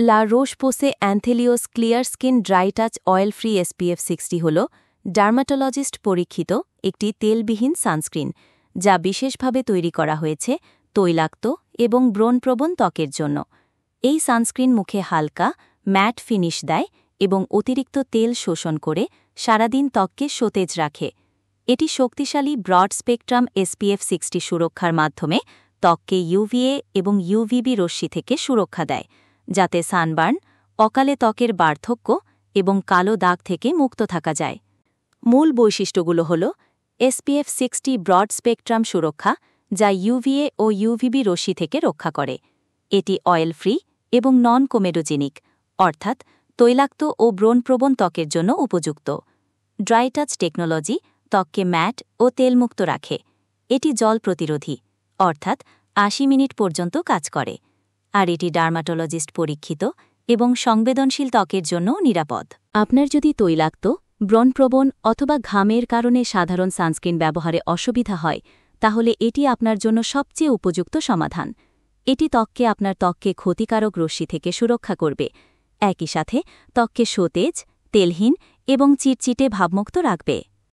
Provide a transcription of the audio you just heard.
লা Roche Posay Anthelios clear skin dry touch oil free SPF 60 হল dermatologist পরীক্ষিত একটি তেলবিহীন sunscreen যা বিশেষভাবে তৈরি করা হয়েছে তৈলাক্ত এবং ব্রণপ্রবণ ত্বকের জন্য। এই সানস্ক্রিন মুখে হালকা ম্যাট ফিনিশ দেয় এবং অতিরিক্ত তেল শোষণ করে সারাদিন ত্বককে সতেজ রাখে। এটি শক্তিশালী ব্রড স্পেকট্রাম SPF 60 সুরক্ষার মাধ্যমে ত্বককে UVA এবং UVB রশ্মি থেকে সুরক্ষা দেয়, যাতে সানবার্ন, অকালে ত্বকের বার্ধক্য এবং কালো দাগ থেকে মুক্ত থাকা যায়। মূল বৈশিষ্ট্যগুলো হল SPF 60 ব্রড স্পেকট্রাম সুরক্ষা, যা UVA ও UVB রশ্মি থেকে রক্ষা করে। এটি অয়েল ফ্রি এবং নন কোমেডোজেনিক, অর্থাৎ তৈলাক্ত ও ব্রণপ্রবণ ত্বকের জন্য উপযুক্ত। ড্রাই টাচ টেকনোলজি ত্বককে ম্যাট ও তেলমুক্ত রাখে। এটি জল প্রতিরোধী, অর্থাৎ 80 মিনিট পর্যন্ত কাজ করে। আর এটি ডার্মাটোলজিস্ট পরীক্ষিত এবং সংবেদনশীল ত্বকের জন্য নিরাপদ। আপনার যদি তৈলাক্ত, ব্রণপ্রবণ অথবা ঘামের কারণে সাধারণ সানস্ক্রিন ব্যবহারে অসুবিধা হয়, তাহলে এটি আপনার জন্য সবচেয়ে উপযুক্ত সমাধান। এটি আপনার ত্বককে ক্ষতিকারক রশ্মি থেকে সুরক্ষা করবে, একই সাথে ত্বককে সতেজ, তেলহীন এবং চিটচিটে ভাবমুক্ত রাখবে।